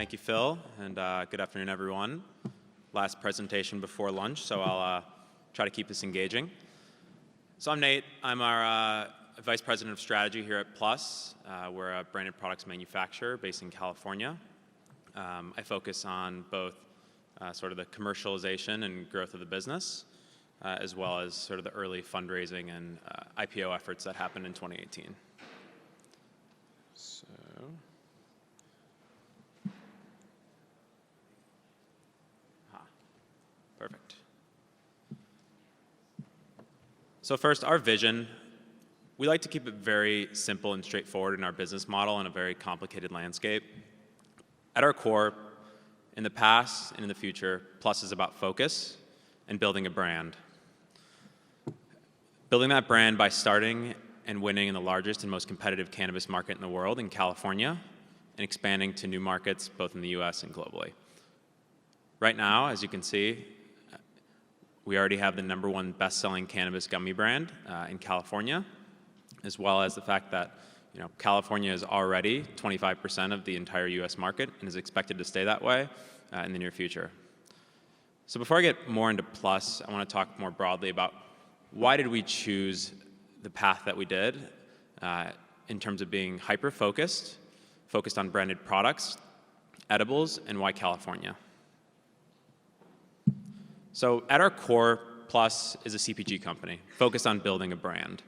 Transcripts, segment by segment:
Thank you, Phil, and good afternoon, everyone. Last presentation before lunch, so I'll try to keep this engaging. So I'm Nate. I'm our Vice President of Strategy here at Plus. We're a branded products manufacturer based in California. I focus on both sort of the commercialization and growth of the business, as well as sort of the early fundraising and IPO efforts that happened in 2018. Perfect. So first, our vision. We like to keep it very simple and straightforward in our business model in a very complicated landscape. At our core, in the past and in the future, Plus is about focus and building a brand. Building that brand by starting and winning in the largest and most competitive cannabis market in the world, in California, and expanding to new markets both in the US and globally. Right now, as you can see, we already have the #1 best-selling cannabis gummy brand in California, as well as the fact that California is already 25% of the entire US market and is expected to stay that way in the near future. So before I get more into Plus, I want to talk more broadly about why did we choose the path that we did in terms of being hyper-focused, focused on branded products, edibles, and why California. So at our core, Plus is a CPG company focused on building a brand.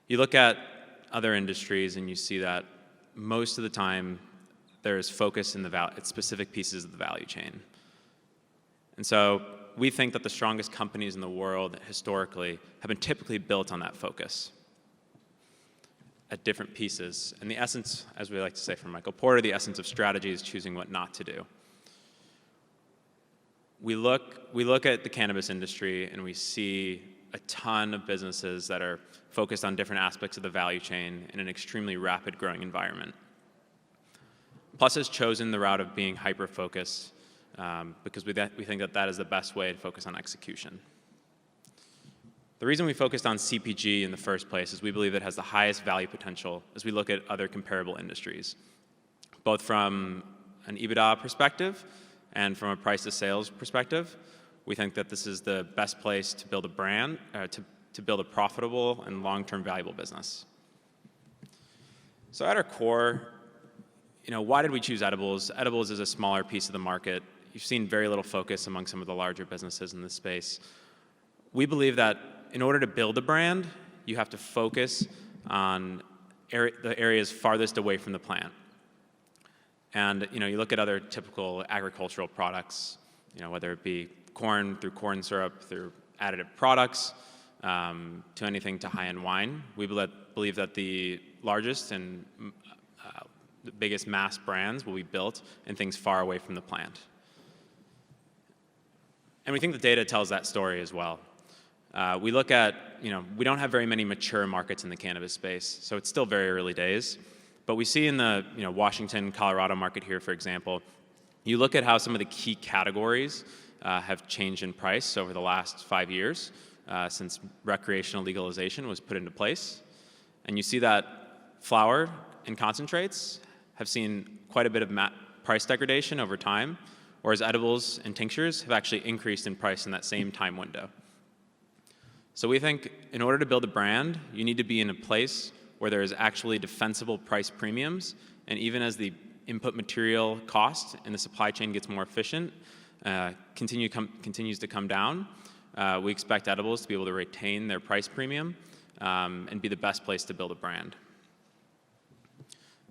You look at other industries and you see that most of the time there is focus in at specific pieces of the value chain. And so we think that the strongest companies in the world historically have been typically built on that focus at different pieces. And the essence, as we like to say from Michael Porter, the essence of strategy is choosing what not to do. We look at the cannabis industry and we see a ton of businesses that are focused on different aspects of the value chain in an extremely rapid growing environment. Plus has chosen the route of being hyper-focused because we think that that is the best way to focus on execution. The reason we focused on CPG in the first place is we believe it has the highest value potential as we look at other comparable industries, both from an EBITDA perspective and from a price to sales perspective. We think that this is the best place to build a brand, to build a profitable and long-term valuable business. So at our core, why did we choose edibles? Edibles is a smaller piece of the market. You've seen very little focus among some of the larger businesses in this space. We believe that in order to build a brand, you have to focus on the areas farthest away from the plant. And you look at other typical agricultural products, whether it be corn, through corn syrup, through additive products, to anything to high-end wine. We believe that the largest and the biggest mass brands will be built in things far away from the plant. And we think the data tells that story as well. We look at, we don't have very many mature markets in the cannabis space, so it's still very early days. But we see in the Washington, Colorado market here, for example, you look at how some of the key categories have changed in price over the last 5 years since recreational legalization was put into place. And you see that flower and concentrates have seen quite a bit of price degradation over time, whereas edibles and tinctures have actually increased in price in that same time window. So we think in order to build a brand, you need to be in a place where there is actually defensible price premiums, and even as the input material cost and the supply chain gets more efficient, continues to come down, we expect edibles to be able to retain their price premium and be the best place to build a brand.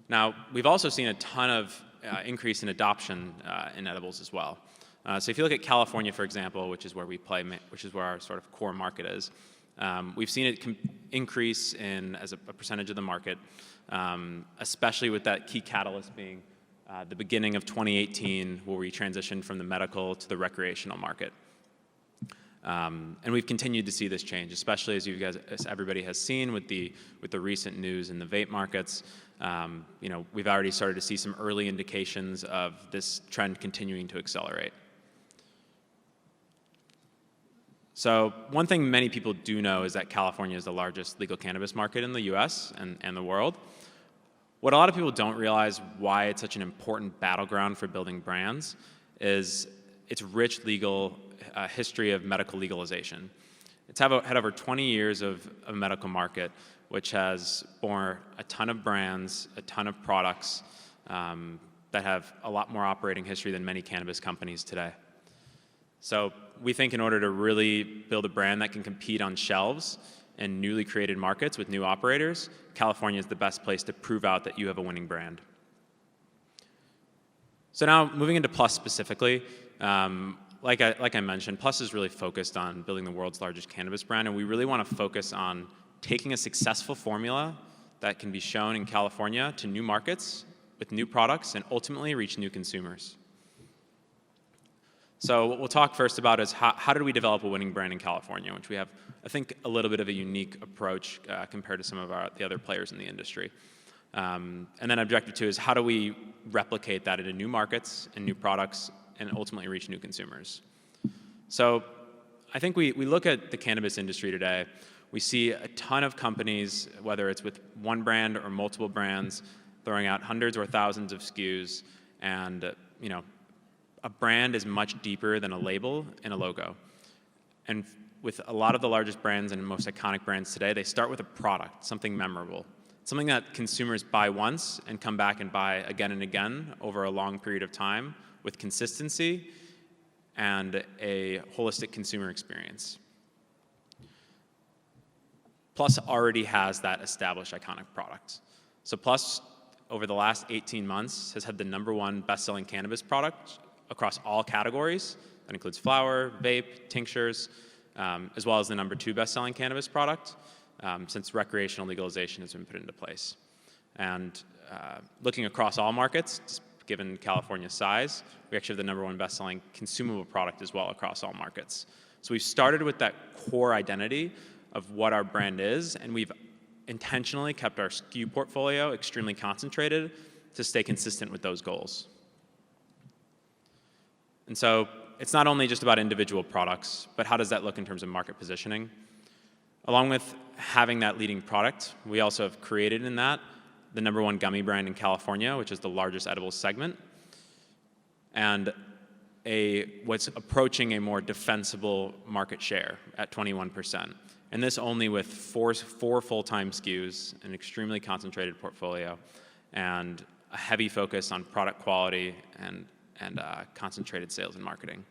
Now, we've also seen a ton of increase in adoption in edibles as well. So if you look at California, for example, which is where we play, which is where our sort of core market is, we've seen it increase as a percentage of the market, especially with that key catalyst being the beginning of 2018, where we transitioned from the medical to the recreational market. And we've continued to see this change, especially as everybody has seen with the recent news in the vape markets. We've already started to see some early indications of this trend continuing to accelerate. So one thing many people do know is that California is the largest legal cannabis market in the US and the world. What a lot of people don't realize why it's such an important battleground for building brands is its rich legal history of medical legalization. It's had over 20 years of a medical market, which has borne a ton of brands, a ton of products that have a lot more operating history than many cannabis companies today. So we think in order to really build a brand that can compete on shelves in newly created markets with new operators, California is the best place to prove out that you have a winning brand. So now moving into Plus specifically, like I mentioned, Plus is really focused on building the world's largest cannabis brand, and we really want to focus on taking a successful formula that can be shown in California to new markets with new products and ultimately reach new consumers. So what we'll talk first about is how did we develop a winning brand in California, which we have, I think, a little bit of a unique approach compared to some of the other players in the industry. And then objective two is how do we replicate that into new markets and new products and ultimately reach new consumers. So I think we look at the cannabis industry today, we see a ton of companies, whether it's with one brand or multiple brands, throwing out hundreds or thousands of SKUs, and a brand is much deeper than a label and a logo. And with a lot of the largest brands and most iconic brands today, they start with a product, something memorable, something that consumers buy once and come back and buy again and again over a long period of time with consistency and a holistic consumer experience. Plus already has that established iconic product. So Plus, over the last 18 months, has had the #1 best-selling cannabis product across all categories. That includes flower, vape, tinctures, as well as the #2 best-selling cannabis product since recreational legalization has been put into place. And looking across all markets, given California's size, we actually have the #1 best-selling consumable product as well across all markets. So we've started with that core identity of what our brand is, and we've intentionally kept our SKU portfolio extremely concentrated to stay consistent with those goals. And so it's not only just about individual products, but how does that look in terms of market positioning? Along with having that leading product, we also have created in that the #1 gummy brand in California, which is the largest edibles segment, and what's approaching a more defensible market share at 21%. And this only with four full-time SKUs, an extremely concentrated portfolio, and a heavy focus on product quality and concentrated sales and marketing.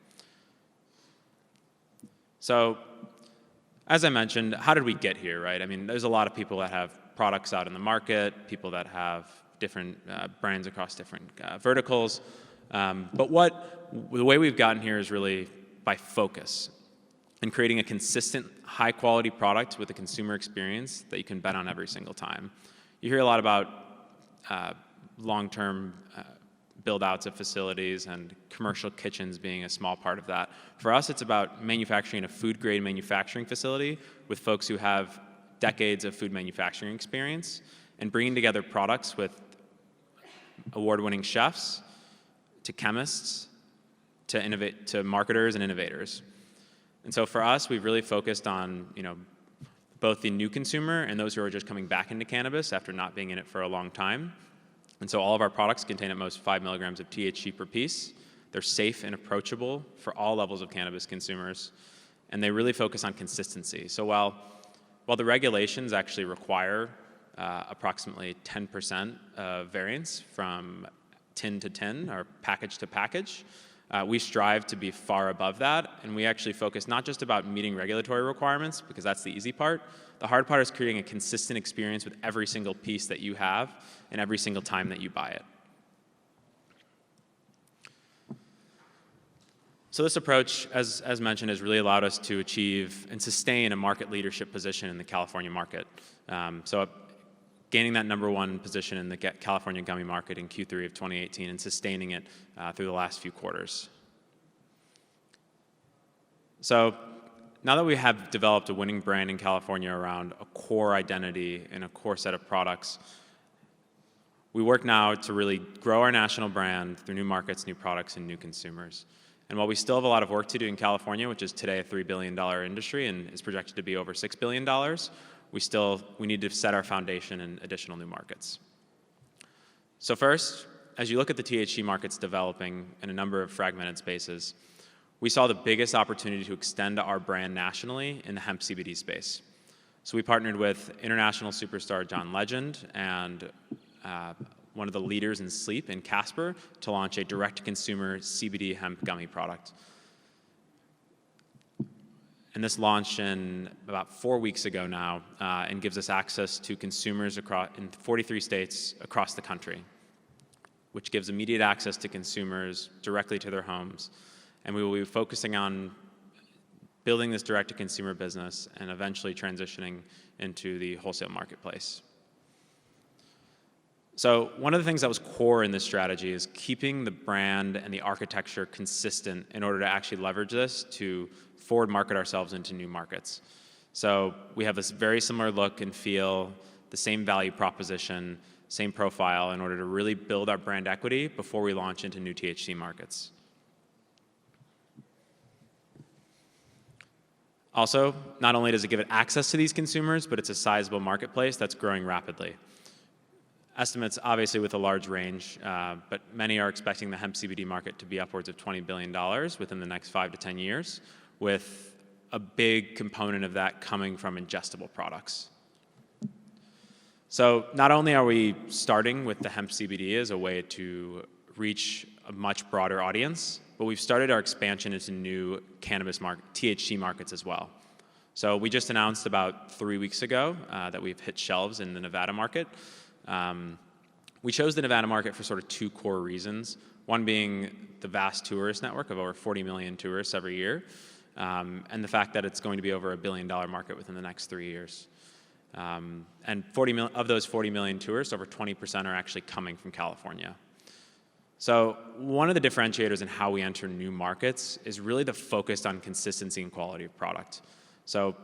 So, as I mentioned, how did we get here, right? I mean, there's a lot of people that have products out in the market, people that have different brands across different verticals. But the way we've gotten here is really by focus and creating a consistent, high-quality product with a consumer experience that you can bet on every single time. You hear a lot about long-term build-outs of facilities and commercial kitchens being a small part of that. For us, it's about manufacturing a food-grade manufacturing facility with folks who have decades of food manufacturing experience and bringing together products with award-winning chefs to chemists to marketers and innovators. And so for us, we've really focused on both the new consumer and those who are just coming back into cannabis after not being in it for a long time. And so all of our products contain at most 5 milligrams of THC per piece. They're safe and approachable for all levels of cannabis consumers, and they really focus on consistency. So while the regulations actually require approximately 10% variance from tin to tin or package to package, we strive to be far above that, and we actually focus not just about meeting regulatory requirements, because that's the easy part. The hard part is creating a consistent experience with every single piece that you have and every single time that you buy it. So this approach, as mentioned, has really allowed us to achieve and sustain a market leadership position in the California market. So gaining that #1 position in the California gummy market in Q3 of 2018 and sustaining it through the last few quarters. So now that we have developed a winning brand in California around a core identity and a core set of products, we work now to really grow our national brand through new markets, new products, and new consumers. And while we still have a lot of work to do in California, which is today a $3 billion industry and is projected to be over $6 billion, we need to set our foundation in additional new markets. So first, as you look at the THC markets developing in a number of fragmented spaces, we saw the biggest opportunity to extend our brand nationally in the hemp CBD space. So we partnered with international superstar John Legend and one of the leaders in sleep in Casper to launch a direct-to-consumer CBD hemp gummy product. And this launched in about 4 weeks ago now and gives us access to consumers in 43 states across the country, which gives immediate access to consumers directly to their homes. And we will be focusing on building this direct-to-consumer business and eventually transitioning into the wholesale marketplace. So one of the things that was core in this strategy is keeping the brand and the architecture consistent in order to actually leverage this to forward market ourselves into new markets. So we have this very similar look and feel, the same value proposition, same profile in order to really build our brand equity before we launch into new THC markets. Also, not only does it give it access to these consumers, but it's a sizable marketplace that's growing rapidly. Estimates, obviously, with a large range, but many are expecting the hemp CBD market to be upwards of $20 billion within the next 5 to 10 years, with a big component of that coming from ingestible products. So not only are we starting with the hemp CBD as a way to reach a much broader audience, but we've started our expansion into new cannabis THC markets as well. So we just announced about 3 weeks ago that we've hit shelves in the Nevada market. We chose the Nevada market for sort of 2 core reasons. One being the vast tourist network of over 40 million tourists every year, and the fact that it's going to be over $1 billion market within the next 3 years. And of those 40 million tourists, over 20% are actually coming from California. So one of the differentiators in how we enter new markets is really the focus on consistency and quality of product. So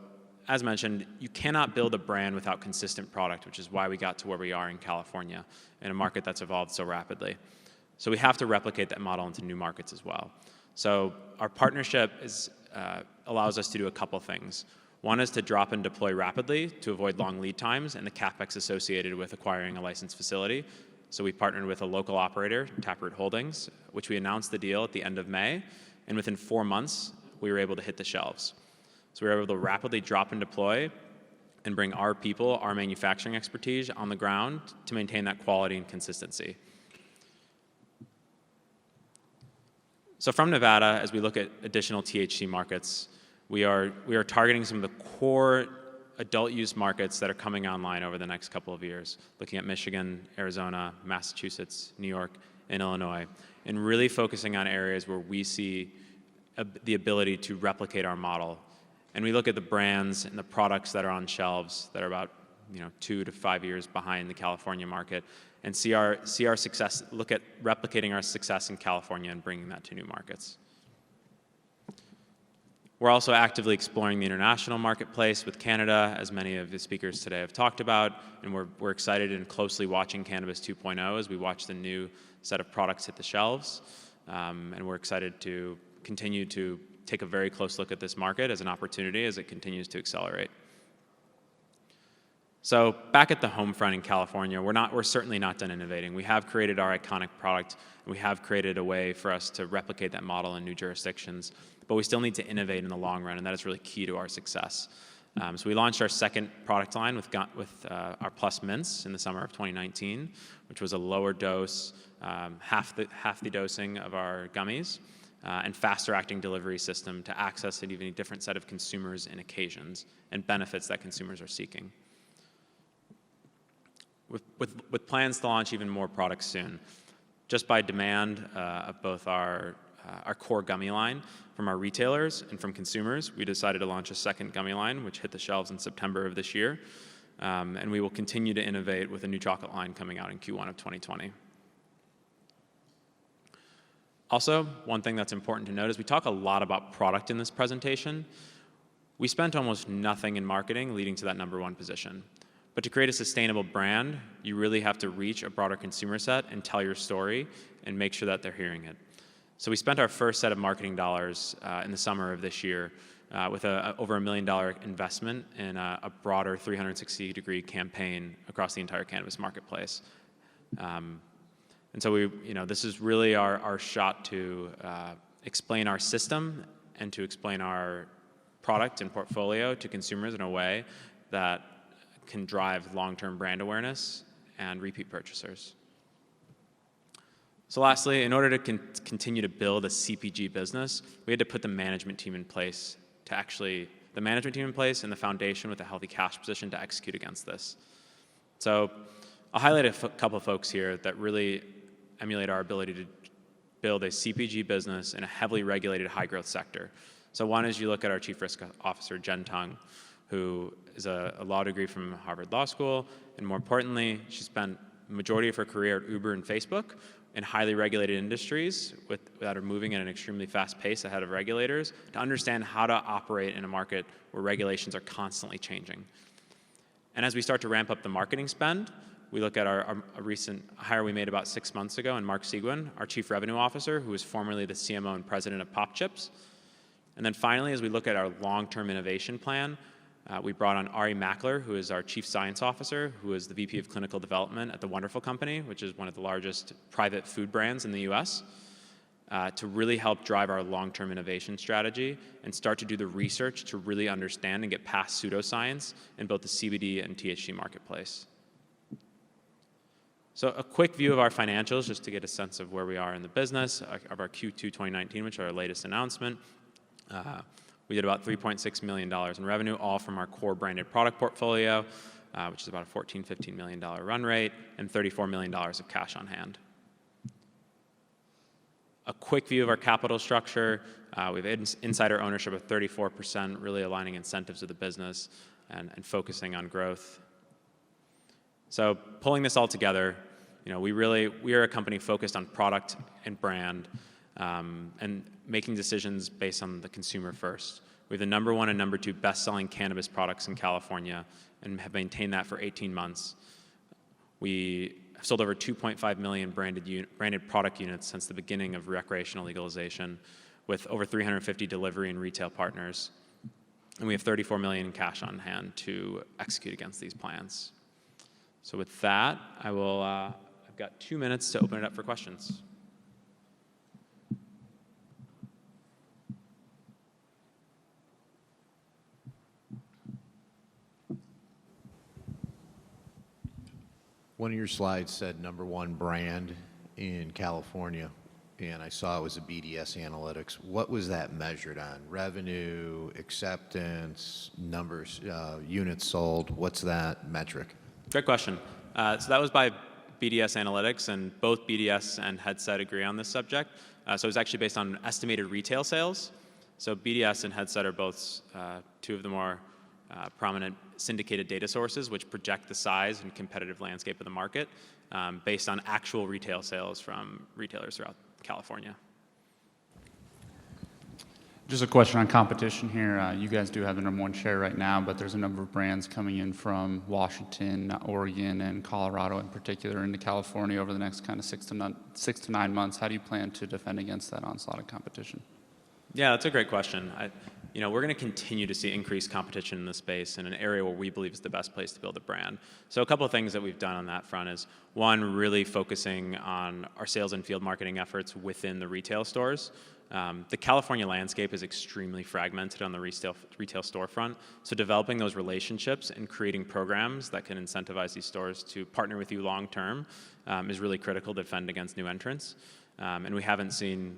as mentioned, you cannot build a brand without consistent product, which is why we got to where we are in California, in a market that's evolved so rapidly. So we have to replicate that model into new markets as well. So our partnership allows us to do a couple things. One is to drop and deploy rapidly to avoid long lead times and the CapEx associated with acquiring a licensed facility. So we partnered with a local operator, Taproot Holdings, which we announced the deal at the end of May, and within 4 months, we were able to hit the shelves. So we were able to rapidly drop and deploy and bring our people, our manufacturing expertise on the ground to maintain that quality and consistency. So from Nevada, as we look at additional THC markets, we are targeting some of the core adult use markets that are coming online over the next couple of years, looking at Michigan, Arizona, Massachusetts, New York, and Illinois, and really focusing on areas where we see the ability to replicate our model. And we look at the brands and the products that are on shelves that are about 2 to 5 years behind the California market, and see our success, look at replicating our success in California and bringing that to new markets. We're also actively exploring the international marketplace with Canada, as many of the speakers today have talked about, and we're excited and closely watching Cannabis 2.0 as we watch the new set of products hit the shelves, and we're excited to continue to take a very close look at this market as an opportunity as it continues to accelerate. So back at the home front in California, we're certainly not done innovating. We have created our iconic product, and we have created a way for us to replicate that model in new jurisdictions, but we still need to innovate in the long run, and that is really key to our success. So we launched our second product line with our Plus Mints in the summer of 2019, which was a lower dose, half the dosing of our gummies, and faster acting delivery system to access an even different set of consumers and occasions and benefits that consumers are seeking. With plans to launch even more products soon, just by demand of both our core gummy line from our retailers and from consumers, we decided to launch a second gummy line, which hit the shelves in September of this year, and we will continue to innovate with a new chocolate line coming out in Q1 of 2020. Also, one thing that's important to note is we talk a lot about product in this presentation. We spent almost nothing in marketing leading to that number 1 position. But to create a sustainable brand, you really have to reach a broader consumer set and tell your story and make sure that they're hearing it. So we spent our first set of marketing dollars in the summer of this year with over $1 million investment in a broader 360-degree campaign across the entire cannabis marketplace. And so this is really our shot to explain our system and to explain our product and portfolio to consumers in a way that can drive long-term brand awareness and repeat purchasers. So lastly, in order to continue to build a CPG business, we had to put the management team in place and the foundation with a healthy cash position to execute against this. So I'll highlight a couple of folks here that really emulate our ability to build a CPG business in a heavily regulated high-growth sector. So one is you look at our Chief Risk Officer, Jen Tung, who is a law degree from Harvard Law School, and more importantly, she spent the majority of her career at Uber and Facebook in highly regulated industries that are moving at an extremely fast pace ahead of regulators to understand how to operate in a market where regulations are constantly changing. And as we start to ramp up the marketing spend, we look at a recent hire we made about 6 months ago, and Mark Seguin, our Chief Revenue Officer, who was formerly the CMO and President of Pop Chips. And then finally, as we look at our long-term innovation plan, we brought on Ari Mackler, who is our Chief Science Officer, who is the VP of Clinical Development at The Wonderful Company, which is one of the largest private food brands in the US, to really help drive our long-term innovation strategy and start to do the research to really understand and get past pseudoscience in both the CBD and THC marketplace. So a quick view of our financials, just to get a sense of where we are in the business, of our Q2 2019, which is our latest announcement. We did about $3.6 million in revenue, all from our core branded product portfolio, which is about a $14-15 million run rate, and $34 million of cash on hand. A quick view of our capital structure. We have insider ownership of 34%, really aligning incentives of the business and focusing on growth. So pulling this all together, we are a company focused on product and brand, and making decisions based on the consumer first. We have the number 1 and number 2 best-selling cannabis products in California and have maintained that for 18 months. We have sold over 2.5 million branded product units since the beginning of recreational legalization, with over 350 delivery and retail partners. And we have $34 million in cash on hand to execute against these plans. So with that, I've got 2 minutes to open it up for questions. One of your slides said number 1 brand in California, and I saw it was a BDS Analytics. What was that measured on? Revenue, acceptance, numbers, units sold? What's that metric? Great question. So that was by BDS Analytics, and both BDS and Headset agree on this subject. So it was actually based on estimated retail sales. So BDS and Headset are both 2 of the more prominent syndicated data sources, which project the size and competitive landscape of the market based on actual retail sales from retailers throughout California. Just a question on competition here. You guys do have the number 1 share right now, but there's a number of brands coming in from Washington, Oregon, and Colorado in particular into California over the next kind of 6 to 9 months. How do you plan to defend against that onslaught of competition? Yeah, that's a great question. We're going to continue to see increased competition in this space in an area where we believe is the best place to build a brand. So a couple of things that we've done on that front is, one, really focusing on our sales and field marketing efforts within the retail stores. The California landscape is extremely fragmented on the retail storefront, so developing those relationships and creating programs that can incentivize these stores to partner with you long term is really critical to defend against new entrants. And we haven't seen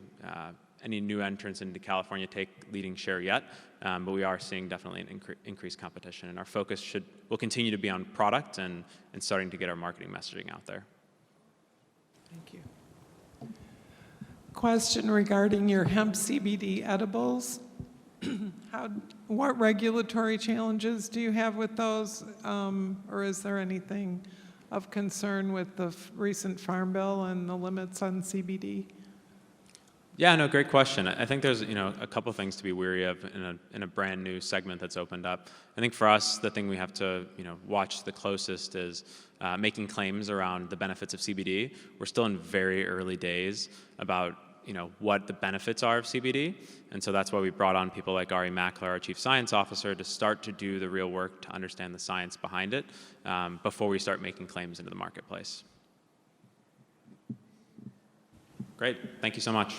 any new entrants into California take leading share yet, but we are seeing definitely an increased competition, and our focus will continue to be on product and starting to get our marketing messaging out there. Thank you. Question regarding your hemp CBD edibles. What regulatory challenges do you have with those, or is there anything of concern with the recent Farm Bill and the limits on CBD? Yeah, no, great question. I think there's a couple things to be wary of in a brand new segment that's opened up. I think for us, the thing we have to watch the closest is making claims around the benefits of CBD. We're still in very early days about what the benefits are of CBD, and so that's why we brought on people like Ari Mackler, our Chief Science Officer, to start to do the real work to understand the science behind it before we start making claims into the marketplace. Great. Thank you so much.